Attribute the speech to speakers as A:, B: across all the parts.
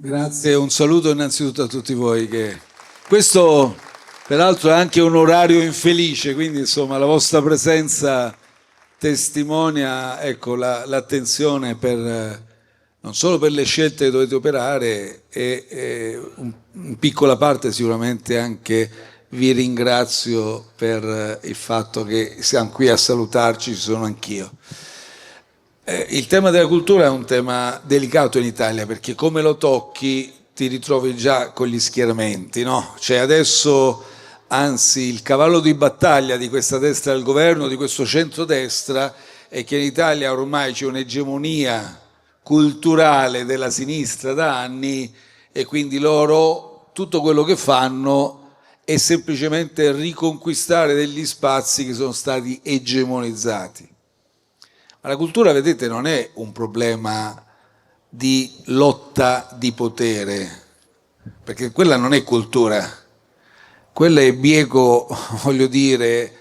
A: Grazie, un saluto innanzitutto a tutti voi. Questo peraltro è anche un orario infelice, quindi insomma la vostra presenza testimonia, ecco, l'attenzione per, non solo per le scelte che dovete operare e in piccola parte sicuramente anche vi ringrazio per il fatto che siamo qui a salutarci, ci sono anch'io. Il tema della cultura è un tema delicato in Italia perché come lo tocchi ti ritrovi già con gli schieramenti, no? Cioè adesso, anzi, il cavallo di battaglia di questa destra del governo, di questo centrodestra, è che in Italia ormai c'è un'egemonia culturale della sinistra da anni e quindi loro tutto quello che fanno è semplicemente riconquistare degli spazi che sono stati egemonizzati. Ma la cultura, vedete, non è un problema di lotta di potere, perché quella non è cultura, quella è bieco, voglio dire,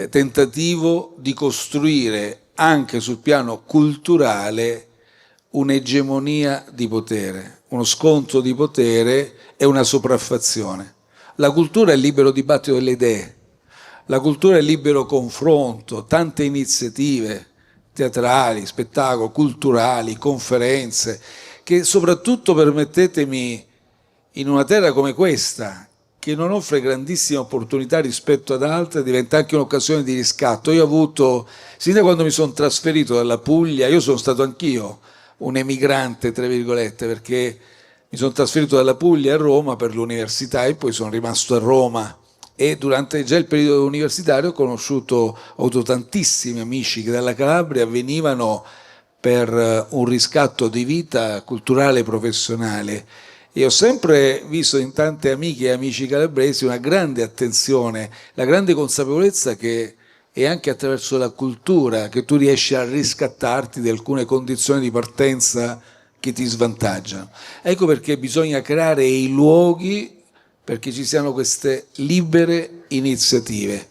A: tentativo di costruire anche sul piano culturale un'egemonia di potere, uno scontro di potere e una sopraffazione. La cultura è il libero dibattito delle idee, la cultura è il libero confronto, tante iniziative teatrali, spettacoli, culturali, conferenze, che soprattutto, permettetemi, in una terra come questa, che non offre grandissime opportunità rispetto ad altre, diventa anche un'occasione di riscatto. Io ho avuto, sin da quando mi sono trasferito dalla Puglia, io sono stato anch'io un emigrante, tra virgolette, perché mi sono trasferito dalla Puglia a Roma per l'università e poi sono rimasto a Roma. E durante già il periodo universitario ho avuto tantissimi amici che dalla Calabria venivano per un riscatto di vita culturale e professionale e ho sempre visto in tante amiche e amici calabresi una grande attenzione, la grande consapevolezza che è anche attraverso la cultura che tu riesci a riscattarti di alcune condizioni di partenza che ti svantaggiano. Ecco perché bisogna creare i luoghi perché ci siano queste libere iniziative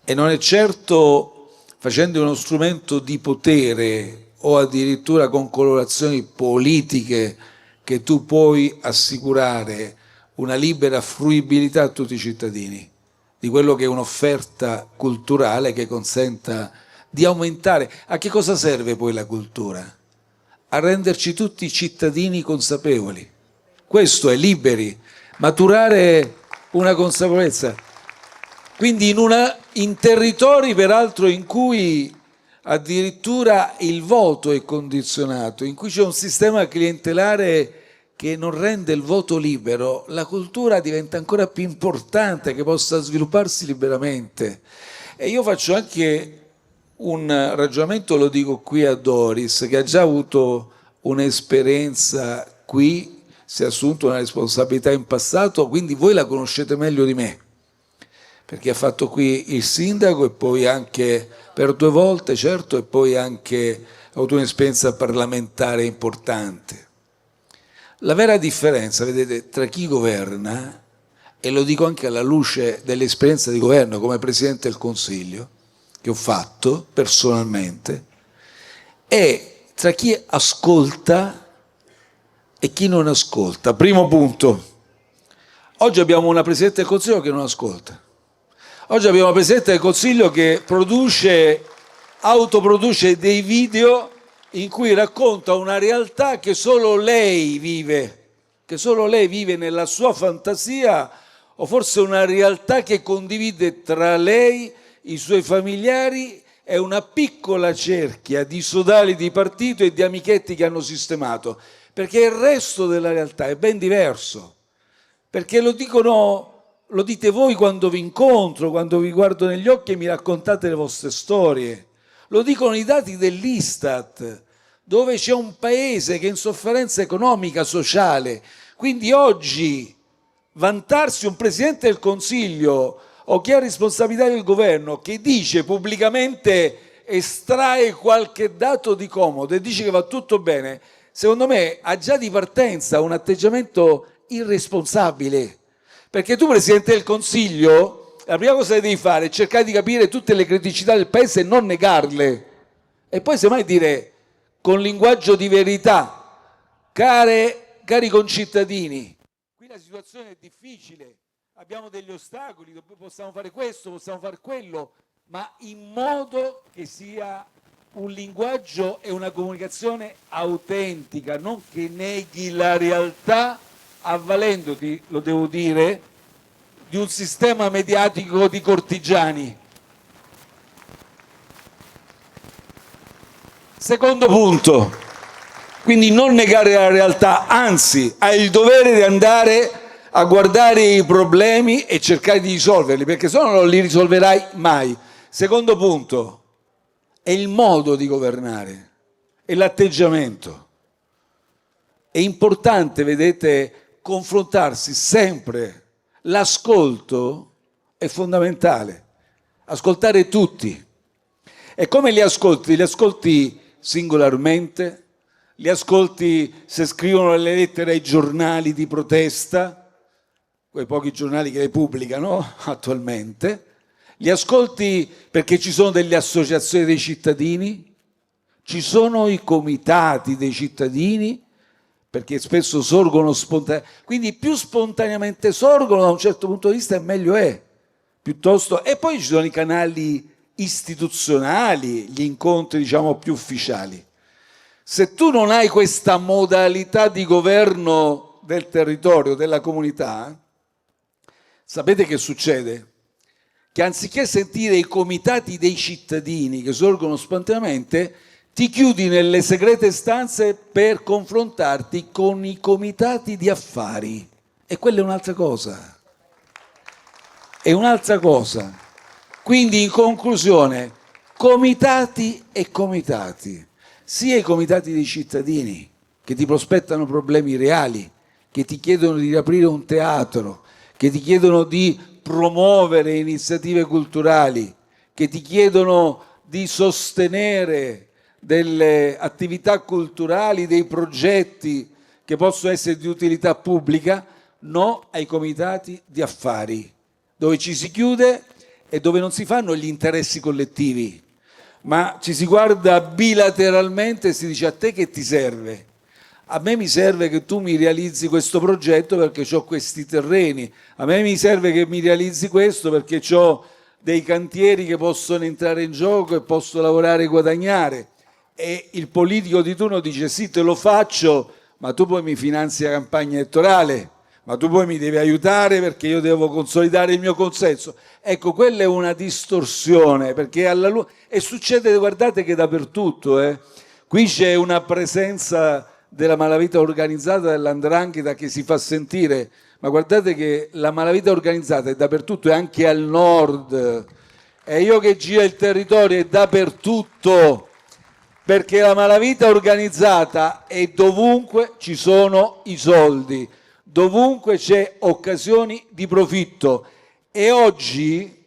A: e non è certo facendo uno strumento di potere o addirittura con colorazioni politiche che tu puoi assicurare una libera fruibilità a tutti i cittadini di quello che è un'offerta culturale che consenta di aumentare. A che cosa serve poi la cultura? A renderci tutti cittadini consapevoli. Questo è liberi. Maturare una consapevolezza. Quindi in territori peraltro in cui addirittura il voto è condizionato, in cui c'è un sistema clientelare che non rende il voto libero, la cultura diventa ancora più importante che possa svilupparsi liberamente. E io faccio anche un ragionamento, lo dico qui a Doris, che ha già avuto un'esperienza qui, si è assunto una responsabilità in passato, quindi voi la conoscete meglio di me, perché ha fatto qui il sindaco e poi anche per 2 volte, certo, e poi anche ha avuto un'esperienza parlamentare importante. La vera differenza, vedete, tra chi governa, e lo dico anche alla luce dell'esperienza di governo come Presidente del Consiglio, che ho fatto personalmente, è tra chi ascolta e chi non ascolta. Primo punto. Oggi abbiamo una Presidente del Consiglio che non ascolta. Oggi abbiamo una Presidente del Consiglio che autoproduce dei video in cui racconta una realtà che solo lei vive nella sua fantasia, o forse una realtà che condivide tra lei, i suoi familiari e una piccola cerchia di sodali di partito e di amichetti che hanno sistemato. Perché il resto della realtà è ben diverso, perché lo dite voi quando vi incontro, quando vi guardo negli occhi e mi raccontate le vostre storie, lo dicono i dati dell'Istat, dove c'è un paese che è in sofferenza economica, sociale, quindi oggi vantarsi un Presidente del Consiglio o chi ha responsabilità del governo che dice pubblicamente, estrae qualche dato di comodo e dice che va tutto bene, secondo me ha già di partenza un atteggiamento irresponsabile, perché tu Presidente del Consiglio la prima cosa che devi fare è cercare di capire tutte le criticità del paese e non negarle e poi semmai dire con linguaggio di verità: care cari concittadini, qui la situazione è difficile, abbiamo degli ostacoli, possiamo fare questo, possiamo fare quello, ma in modo che sia un linguaggio e una comunicazione autentica, non che neghi la realtà avvalendoti, lo devo dire, di un sistema mediatico di cortigiani. Secondo punto, quindi non negare la realtà, anzi hai il dovere di andare a guardare i problemi e cercare di risolverli, perché se no non li risolverai mai. Secondo punto, è il modo di governare, è l'atteggiamento. È importante, vedete, confrontarsi sempre. L'ascolto è fondamentale, ascoltare tutti. E come li ascolti? Li ascolti singolarmente, li ascolti se scrivono le lettere ai giornali di protesta, quei pochi giornali che le pubblicano attualmente, li ascolti perché ci sono delle associazioni dei cittadini, ci sono i comitati dei cittadini, perché spesso sorgono spontaneamente, quindi più spontaneamente sorgono da un certo punto di vista meglio è, piuttosto, e poi ci sono i canali istituzionali, gli incontri diciamo più ufficiali. Se tu non hai questa modalità di governo del territorio, della comunità, sapete che succede? Che anziché sentire i comitati dei cittadini che sorgono spontaneamente, ti chiudi nelle segrete stanze per confrontarti con i comitati di affari. E quella è un'altra cosa. È un'altra cosa. Quindi, in conclusione, comitati e comitati. Sia i comitati dei cittadini, che ti prospettano problemi reali, che ti chiedono di riaprire un teatro, che ti chiedono di promuovere iniziative culturali, che ti chiedono di sostenere delle attività culturali, dei progetti che possono essere di utilità pubblica, no ai comitati di affari, dove ci si chiude e dove non si fanno gli interessi collettivi, ma ci si guarda bilateralmente e si dice: a te che ti serve? A me mi serve che tu mi realizzi questo progetto perché ho questi terreni, a me mi serve che mi realizzi questo perché ho dei cantieri che possono entrare in gioco e posso lavorare e guadagnare. E il politico di turno dice: sì, te lo faccio, ma tu poi mi finanzi la campagna elettorale, ma tu poi mi devi aiutare perché io devo consolidare il mio consenso. Ecco, quella è una distorsione, perché e succede, guardate, che dappertutto. Qui c'è una presenza della malavita organizzata, dell''ndrangheta che si fa sentire, ma guardate che la malavita organizzata è dappertutto, è anche al nord. E io che giro il territorio è dappertutto, perché la malavita organizzata è dovunque ci sono i soldi, dovunque c'è occasioni di profitto. E oggi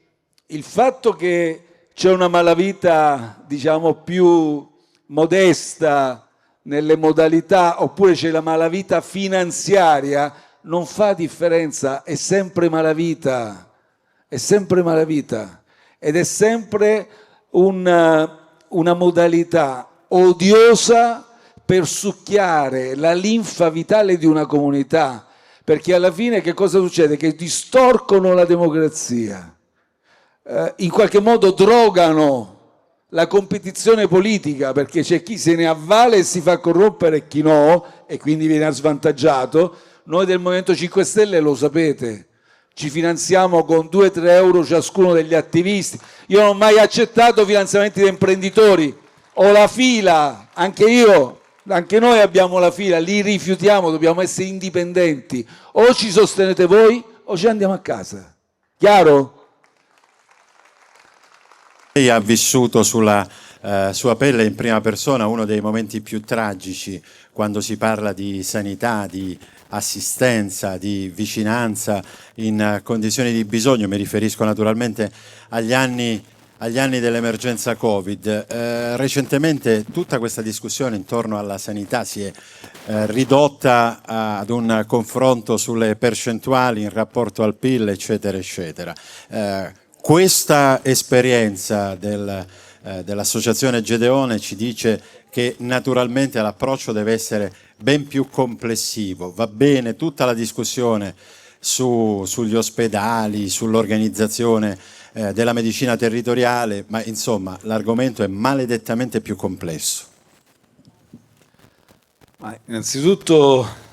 A: il fatto che c'è una malavita, diciamo, più modesta nelle modalità, oppure c'è la malavita finanziaria, non fa differenza, è sempre malavita, è sempre malavita, ed è sempre una modalità odiosa per succhiare la linfa vitale di una comunità, perché alla fine che cosa succede? Che distorcono la democrazia, in qualche modo drogano la competizione politica, perché c'è chi se ne avvale e si fa corrompere e chi no, e quindi viene svantaggiato. Noi del Movimento 5 Stelle lo sapete, ci finanziamo con 2-3 euro ciascuno degli attivisti. Io non ho mai accettato finanziamenti da imprenditori, ho la fila, anche io, anche noi abbiamo la fila, li rifiutiamo, dobbiamo essere indipendenti. O ci sostenete voi o ci andiamo a casa. Chiaro?
B: Lei ha vissuto sulla sua pelle in prima persona uno dei momenti più tragici quando si parla di sanità, di assistenza, di vicinanza in condizioni di bisogno. Mi riferisco naturalmente agli anni dell'emergenza Covid. Recentemente tutta questa discussione intorno alla sanità si è ridotta ad un confronto sulle percentuali in rapporto al PIL, eccetera, eccetera. Questa esperienza dell'associazione Gedeone ci dice che naturalmente l'approccio deve essere ben più complessivo. Va bene tutta la discussione sugli ospedali, sull'organizzazione della medicina territoriale, ma insomma l'argomento è maledettamente più complesso.
A: Innanzitutto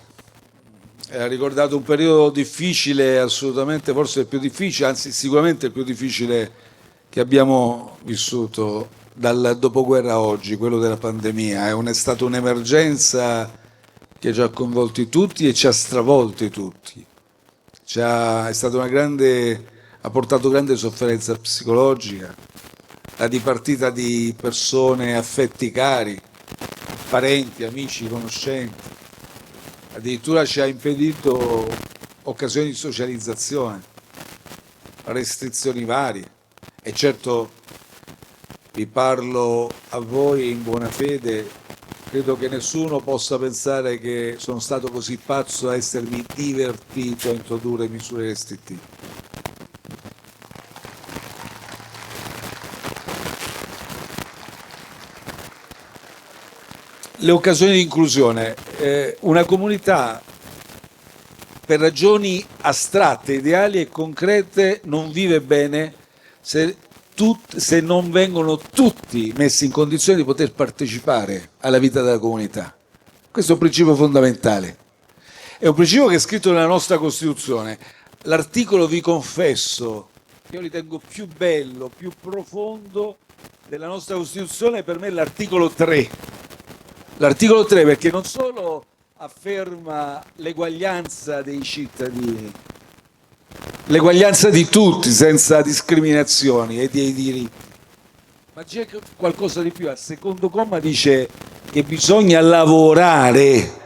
A: ha ricordato un periodo difficile, assolutamente, forse il più difficile, anzi sicuramente il più difficile che abbiamo vissuto dal dopoguerra a oggi, quello della pandemia. È stata un'emergenza che ci ha coinvolti tutti e ci ha stravolti tutti. È stata ha portato grande sofferenza psicologica, la dipartita di persone, affetti cari, parenti, amici, conoscenti. Addirittura ci ha impedito occasioni di socializzazione, restrizioni varie. E certo, vi parlo a voi in buona fede, credo che nessuno possa pensare che sono stato così pazzo da essermi divertito a introdurre misure restrittive. Le occasioni di inclusione. Una comunità per ragioni astratte, ideali e concrete non vive bene se non vengono tutti messi in condizione di poter partecipare alla vita della comunità. Questo è un principio fondamentale. È un principio che è scritto nella nostra Costituzione. L'articolo, vi confesso, che io ritengo più bello, più profondo della nostra Costituzione, per me è l'articolo 3. L'articolo 3 perché non solo afferma l'eguaglianza dei cittadini, l'eguaglianza di tutti senza discriminazioni e dei diritti, ma c'è qualcosa di più. Al secondo comma dice che bisogna lavorare.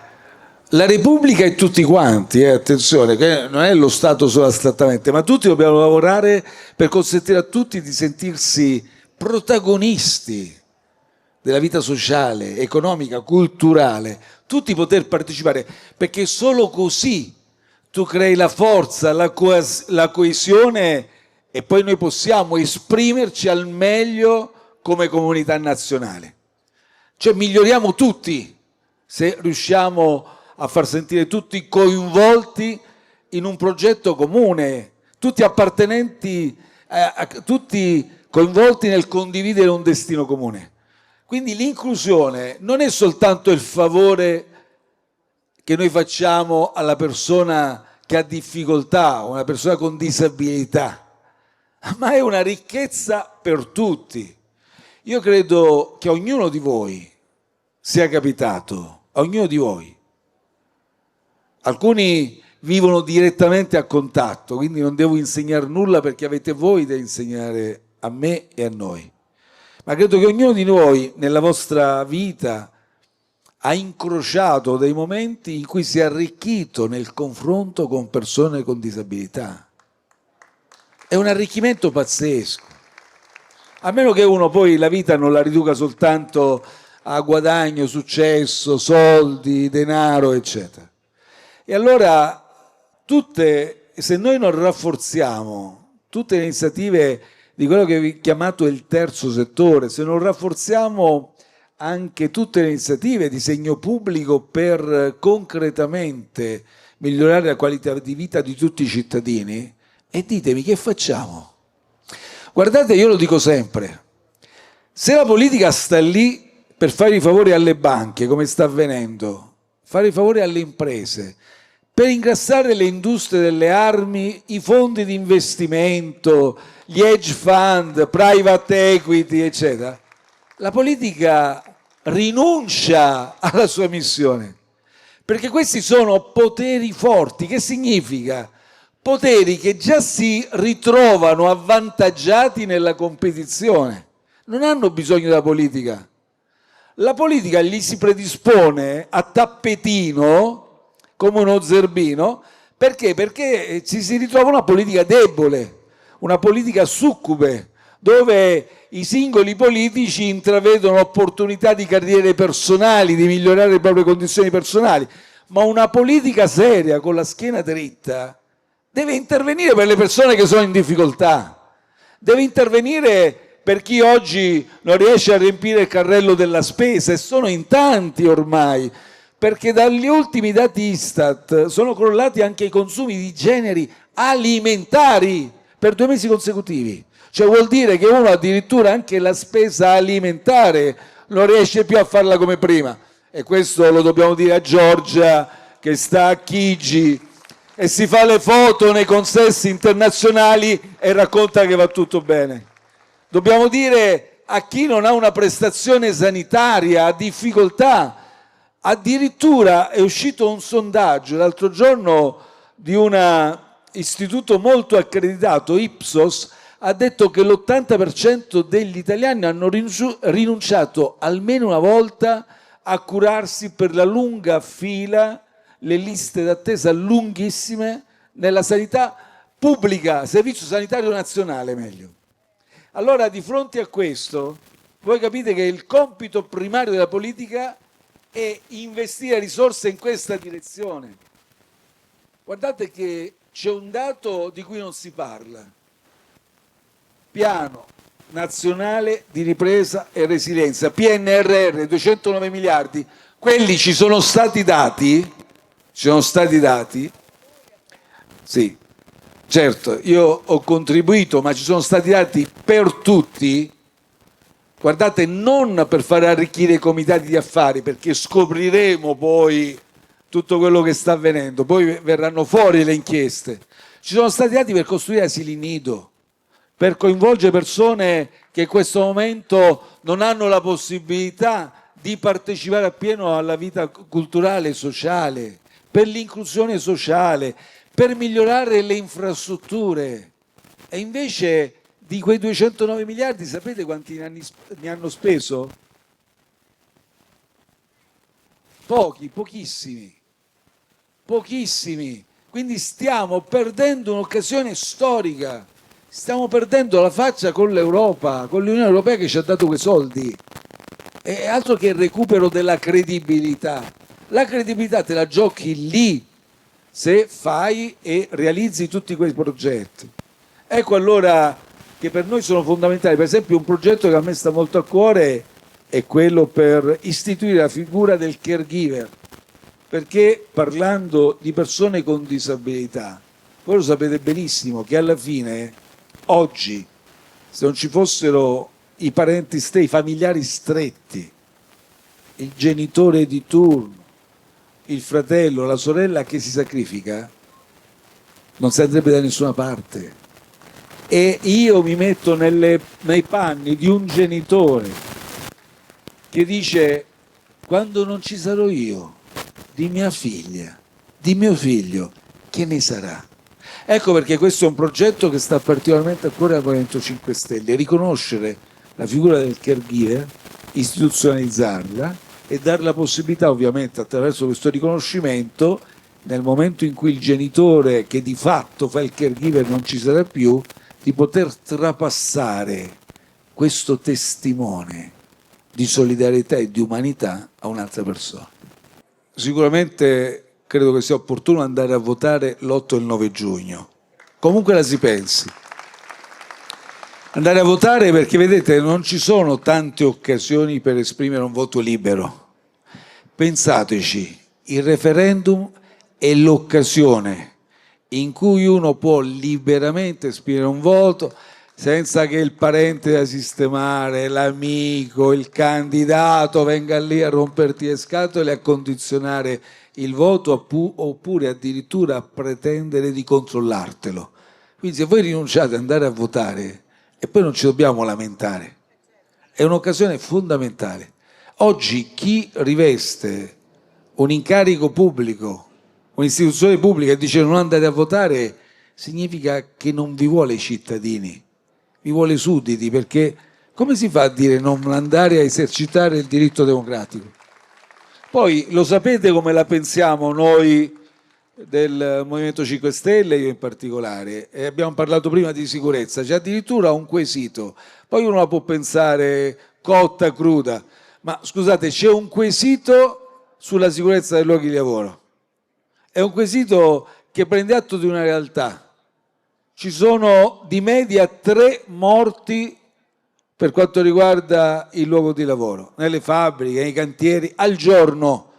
A: La Repubblica è tutti quanti, attenzione, che non è lo Stato solo astrattamente, ma tutti dobbiamo lavorare per consentire a tutti di sentirsi protagonisti della vita sociale, economica, culturale, tutti poter partecipare, perché solo così tu crei la forza, la coesione e poi noi possiamo esprimerci al meglio come comunità nazionale. Cioè miglioriamo tutti se riusciamo a far sentire tutti coinvolti in un progetto comune, tutti appartenenti, tutti coinvolti nel condividere un destino comune. Quindi l'inclusione non è soltanto il favore che noi facciamo alla persona che ha difficoltà o una persona con disabilità, ma è una ricchezza per tutti. Io credo che a ognuno di voi sia capitato, a ognuno di voi. Alcuni vivono direttamente a contatto, quindi non devo insegnare nulla perché avete voi da insegnare a me e a noi. Ma credo che ognuno di noi nella vostra vita ha incrociato dei momenti in cui si è arricchito nel confronto con persone con disabilità. È un arricchimento pazzesco. A meno che uno poi la vita non la riduca soltanto a guadagno, successo, soldi, denaro, eccetera. E allora se noi non rafforziamo tutte le iniziative di quello che vi ho chiamato il terzo settore, se non rafforziamo anche tutte le iniziative di segno pubblico per concretamente migliorare la qualità di vita di tutti i cittadini, e ditemi che facciamo? Guardate, io lo dico sempre, se la politica sta lì per fare i favori alle banche, come sta avvenendo, fare i favori alle imprese, per ingrassare le industrie delle armi, i fondi di investimento, gli hedge fund, private equity, eccetera, la politica rinuncia alla sua missione, perché questi sono poteri forti. Che significa? Poteri che già si ritrovano avvantaggiati nella competizione, non hanno bisogno della politica. La politica gli si predispone a tappetino come uno zerbino, perché? Perché ci si ritrova una politica debole, una politica succube, dove i singoli politici intravedono opportunità di carriere personali, di migliorare le proprie condizioni personali, ma una politica seria, con la schiena dritta, deve intervenire per le persone che sono in difficoltà, deve intervenire per chi oggi non riesce a riempire il carrello della spesa, e sono in tanti ormai, perché dagli ultimi dati Istat sono crollati anche i consumi di generi alimentari per 2 mesi consecutivi. Cioè vuol dire che uno addirittura anche la spesa alimentare non riesce più a farla come prima. E questo lo dobbiamo dire a Giorgia, che sta a Chigi e si fa le foto nei consessi internazionali e racconta che va tutto bene. Dobbiamo dire a chi non ha una prestazione sanitaria, ha difficoltà. Addirittura è uscito un sondaggio l'altro giorno di un istituto molto accreditato, Ipsos, ha detto che l'80% degli italiani hanno rinunciato almeno una volta a curarsi per la lunga fila, le liste d'attesa lunghissime nella sanità pubblica, Servizio Sanitario Nazionale meglio. Allora, di fronte a questo, voi capite che il compito primario della politica è investire risorse in questa direzione. Guardate che c'è un dato di cui non si parla. Piano nazionale di ripresa e resilienza, PNRR, 209 miliardi, quelli ci sono stati dati? Ci sono stati dati? Sì, certo, io ho contribuito, ma ci sono stati dati per tutti. Guardate, non per far arricchire i comitati di affari, perché scopriremo poi tutto quello che sta avvenendo, poi verranno fuori le inchieste. Ci sono stati dati per costruire asili nido, per coinvolgere persone che in questo momento non hanno la possibilità di partecipare appieno alla vita culturale e sociale, per l'inclusione sociale, per migliorare le infrastrutture. E invece di quei 209 miliardi, sapete quanti ne hanno speso? Pochi, pochissimi. Pochissimi. Quindi stiamo perdendo un'occasione storica. Stiamo perdendo la faccia con l'Europa, con l'Unione Europea che ci ha dato quei soldi. È altro che il recupero della credibilità. La credibilità te la giochi lì, se fai e realizzi tutti quei progetti. Ecco allora che per noi sono fondamentali. Per esempio un progetto che a me sta molto a cuore è quello per istituire la figura del caregiver, perché parlando di persone con disabilità, voi lo sapete benissimo che alla fine, oggi, se non ci fossero i parenti stretti, i familiari stretti, il genitore di turno, il fratello, la sorella che si sacrifica, non si andrebbe da nessuna parte. E io mi metto nei panni di un genitore che dice: quando non ci sarò io, di mia figlia, di mio figlio, che ne sarà? Ecco perché questo è un progetto che sta particolarmente a cuore al Movimento 5 Stelle, riconoscere la figura del caregiver, istituzionalizzarla e dare la possibilità, ovviamente attraverso questo riconoscimento, nel momento in cui il genitore che di fatto fa il caregiver non ci sarà più, di poter trapassare questo testimone di solidarietà e di umanità a un'altra persona. Sicuramente credo che sia opportuno andare a votare l'8 e il 9 giugno. Comunque la si pensi. Andare a votare perché, vedete, non ci sono tante occasioni per esprimere un voto libero. Pensateci, il referendum è l'occasione in cui uno può liberamente esprimere un voto senza che il parente da sistemare, l'amico, il candidato venga lì a romperti le scatole e a condizionare il voto oppure addirittura a pretendere di controllartelo. Quindi se voi rinunciate ad andare a votare, e poi non ci dobbiamo lamentare, è un'occasione fondamentale. Oggi chi riveste un incarico pubblico, un'istituzione pubblica e dice non andate a votare, significa che non vi vuole i cittadini, vi vuole i sudditi, perché come si fa a dire non andare a esercitare il diritto democratico? Poi lo sapete come la pensiamo noi del Movimento 5 Stelle, io in particolare, e abbiamo parlato prima di sicurezza, c'è addirittura un quesito, poi uno la può pensare cotta, cruda, ma scusate, c'è un quesito sulla sicurezza dei luoghi di lavoro. È un quesito che prende atto di una realtà. Ci sono di media 3 morti per quanto riguarda il luogo di lavoro, nelle fabbriche, nei cantieri, al giorno.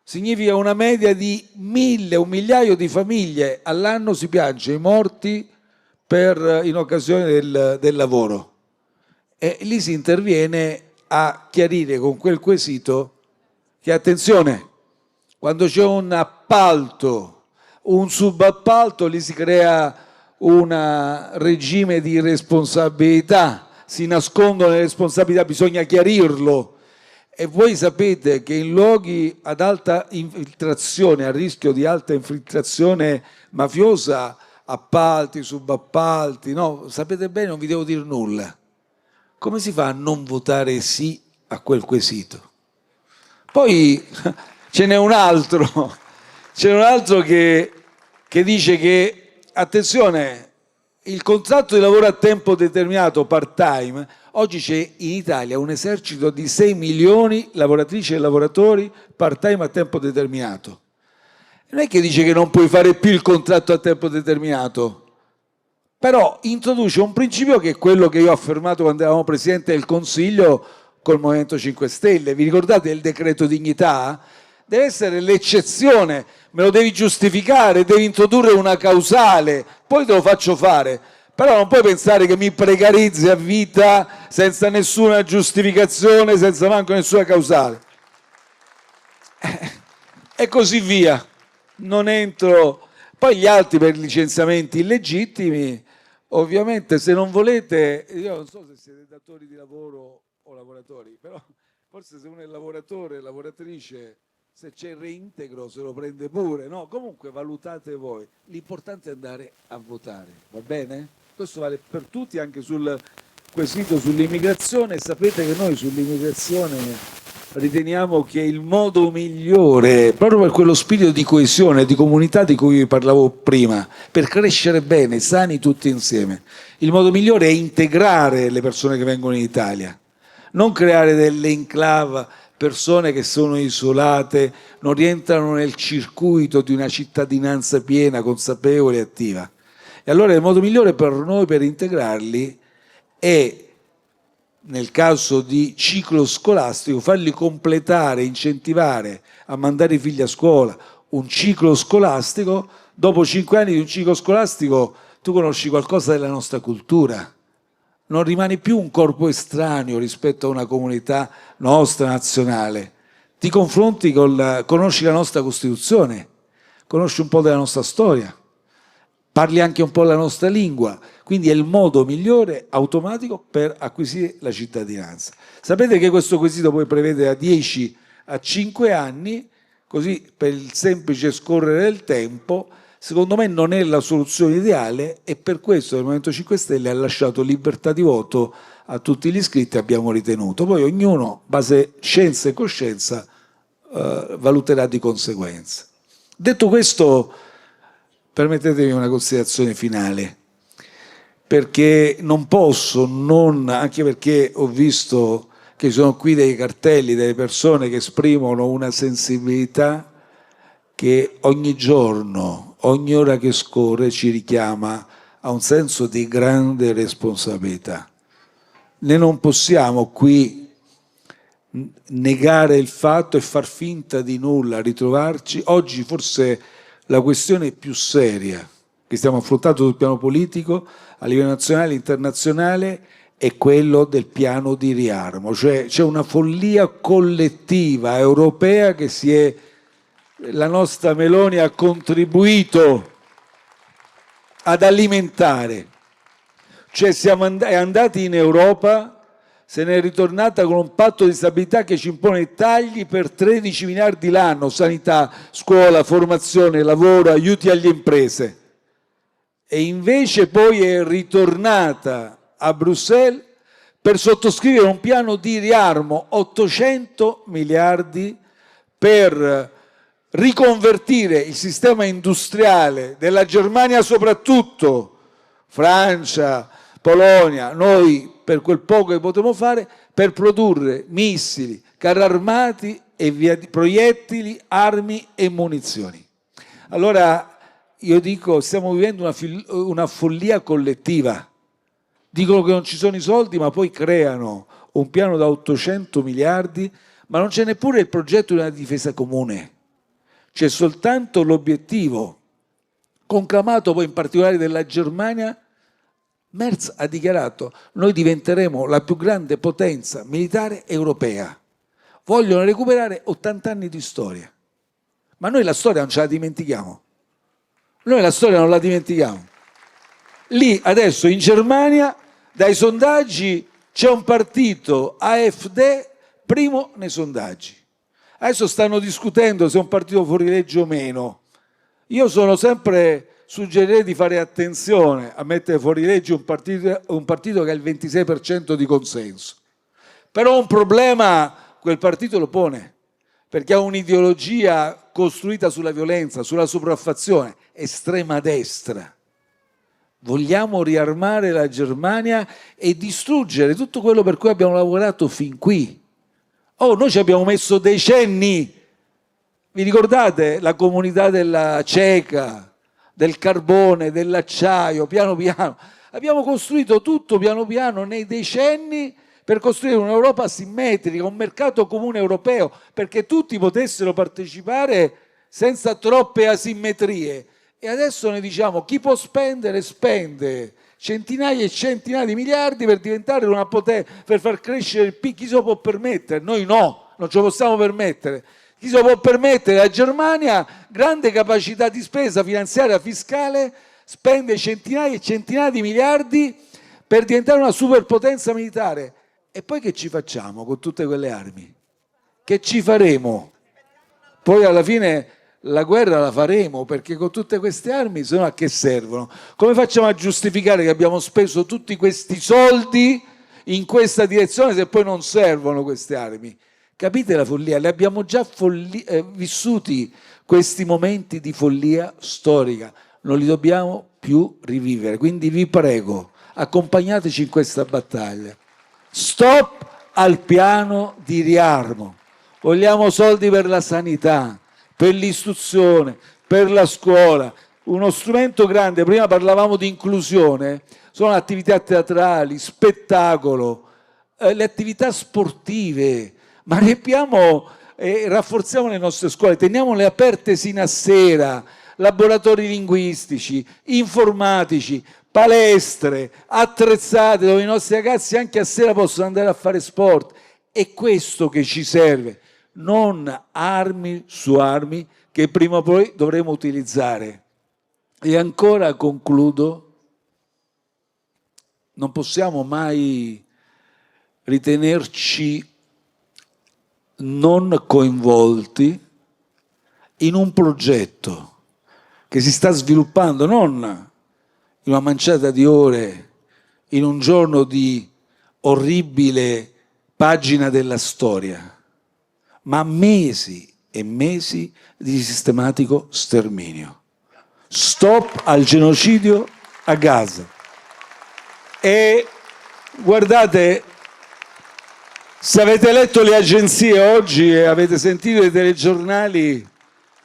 A: Significa una media di 1.000, 1 migliaio di famiglie all'anno si piange i morti in occasione del lavoro. E lì si interviene a chiarire con quel quesito che, attenzione, quando c'è un appalto, un subappalto, lì si crea un regime di responsabilità, si nascondono le responsabilità, bisogna chiarirlo. E voi sapete che in luoghi ad alta infiltrazione, a rischio di alta infiltrazione mafiosa, appalti, subappalti, no, sapete bene, non vi devo dire nulla. Come si fa a non votare sì a quel quesito? Poi ce n'è un altro che dice che, attenzione, il contratto di lavoro a tempo determinato, part-time, oggi c'è in Italia un esercito di 6 milioni lavoratrici e lavoratori part-time a tempo determinato. Non è che dice che non puoi fare più il contratto a tempo determinato, però introduce un principio che è quello che io ho affermato quando eravamo Presidente del Consiglio col Movimento 5 Stelle. Vi ricordate il decreto dignità? Deve essere l'eccezione, me lo devi giustificare, devi introdurre una causale, poi te lo faccio fare. Però non puoi pensare che mi precarizzi a vita senza nessuna giustificazione, senza manco nessuna causale. E così via. Non entro. Poi gli altri per licenziamenti illegittimi, ovviamente se non volete, io non so se siete datori di lavoro o lavoratori, però forse se uno è lavoratore, lavoratrice, se c'è il reintegro se lo prende pure, no? Comunque valutate voi. L'importante è andare a votare, va bene? Questo vale per tutti, anche sul quesito sull'immigrazione. Sapete che noi sull'immigrazione riteniamo che il modo migliore, proprio per quello spirito di coesione, di comunità di cui vi parlavo prima, per crescere bene, sani tutti insieme, il modo migliore è integrare le persone che vengono in Italia, non creare delle enclave, persone che sono isolate, non rientrano nel circuito di una cittadinanza piena, consapevole e attiva. E allora il modo migliore per noi per integrarli è, nel caso di ciclo scolastico, farli completare, incentivare a mandare i figli a scuola un ciclo scolastico. Dopo 5 anni di un ciclo scolastico tu conosci qualcosa della nostra cultura, non rimani più un corpo estraneo rispetto a una comunità nostra, nazionale, ti confronti conosci la nostra Costituzione, conosci un po' della nostra storia, parli anche un po' la nostra lingua, quindi è il modo migliore automatico per acquisire la cittadinanza. Sapete che questo quesito poi prevede da 10 a 5 anni, così per il semplice scorrere del tempo. Secondo me non è la soluzione ideale e per questo il Movimento 5 Stelle ha lasciato libertà di voto a tutti gli iscritti, abbiamo ritenuto. Poi ognuno, base scienza e coscienza, valuterà di conseguenza. Detto questo, permettetemi una considerazione finale, perché non posso non, anche perché ho visto che ci sono qui dei cartelli, delle persone che esprimono una sensibilità che ogni giorno, ogni ora che scorre ci richiama a un senso di grande responsabilità. Noi non possiamo qui negare il fatto e far finta di nulla, ritrovarci. Oggi forse la questione più seria che stiamo affrontando sul piano politico a livello nazionale e internazionale è quello del piano di riarmo, cioè c'è una follia collettiva europea che la nostra Meloni ha contribuito ad alimentare, cioè è andati in Europa, se ne è ritornata con un patto di stabilità che ci impone tagli per 13 miliardi l'anno, sanità, scuola, formazione, lavoro, aiuti alle imprese. E invece poi è ritornata a Bruxelles per sottoscrivere un piano di riarmo, 800 miliardi per riconvertire il sistema industriale della Germania soprattutto, Francia, Polonia, noi per quel poco che potremo fare, per produrre missili, carri armati e proiettili, armi e munizioni. Allora io dico, stiamo vivendo una follia collettiva Dicono che non ci sono i soldi, ma poi creano un piano da 800 miliardi, ma non c'è neppure il progetto di una difesa comune. C'è soltanto l'obiettivo, conclamato poi in particolare dalla Germania. Merz ha dichiarato: noi diventeremo la più grande potenza militare europea. Vogliono recuperare 80 anni di storia. Ma noi la storia non ce la dimentichiamo. Noi la storia non la dimentichiamo. Lì adesso in Germania, dai sondaggi, c'è un partito AfD primo nei sondaggi. Adesso stanno discutendo se è un partito fuorilegge o meno. Io sono sempre suggerirei di fare attenzione a mettere fuori legge un partito che ha il 26% di consenso. Però un problema quel partito lo pone, perché ha un'ideologia costruita sulla violenza, sulla sopraffazione, estrema destra. Vogliamo riarmare la Germania e distruggere tutto quello per cui abbiamo lavorato fin qui. Noi ci abbiamo messo decenni. Vi ricordate la comunità della ceca, del carbone, dell'acciaio, piano piano? Abbiamo costruito tutto piano piano nei decenni per costruire un'Europa simmetrica, un mercato comune europeo, perché tutti potessero partecipare senza troppe asimmetrie. E adesso noi diciamo: chi può spendere, spende centinaia e centinaia di miliardi per diventare una potenza, per far crescere il PIL. Chi se lo può permettere? Noi no, non ce lo possiamo permettere. Chi se lo può permettere? La Germania, grande capacità di spesa finanziaria, fiscale, spende centinaia e centinaia di miliardi per diventare una superpotenza militare. E poi che ci facciamo con tutte quelle armi? Che ci faremo? Poi alla fine la guerra la faremo, perché con tutte queste armi se no a che servono? Come facciamo a giustificare che abbiamo speso tutti questi soldi in questa direzione se poi non servono queste armi? Capite la follia? Le abbiamo già vissuti questi momenti di follia storica, non li dobbiamo più rivivere. Quindi vi prego, accompagnateci in questa battaglia. Stop al piano di riarmo. Vogliamo soldi per la sanità, per l'istruzione, per la scuola. Uno strumento grande, prima parlavamo di inclusione, sono attività teatrali, spettacolo, le attività sportive. Ma riempiamo e rafforziamo le nostre scuole, teniamole aperte sino a sera, laboratori linguistici, informatici, palestre, attrezzate dove i nostri ragazzi anche a sera possono andare a fare sport. È questo che ci serve, non armi su armi che prima o poi dovremo utilizzare. E ancora concludo, non possiamo mai ritenerci non coinvolti in un progetto che si sta sviluppando non in una manciata di ore, in un giorno di orribile pagina della storia, ma mesi e mesi di sistematico sterminio. Stop al genocidio a Gaza. E guardate, se avete letto le agenzie oggi e avete sentito i telegiornali,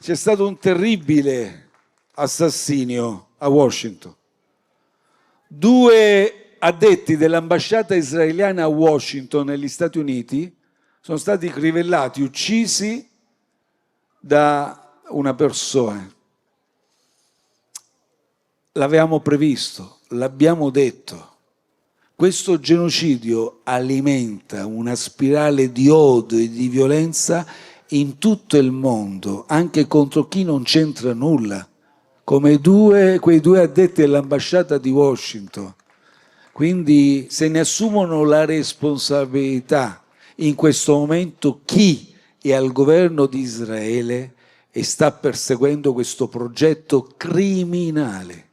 A: c'è stato un terribile assassinio a Washington. 2 addetti dell'ambasciata israeliana a Washington, negli Stati Uniti, sono stati crivellati, uccisi da una persona. L'avevamo previsto, l'abbiamo detto. Questo genocidio alimenta una spirale di odio e di violenza in tutto il mondo, anche contro chi non c'entra nulla, come quei 2 addetti all'ambasciata di Washington. Quindi se ne assumono la responsabilità in questo momento chi è al governo di Israele e sta perseguendo questo progetto criminale.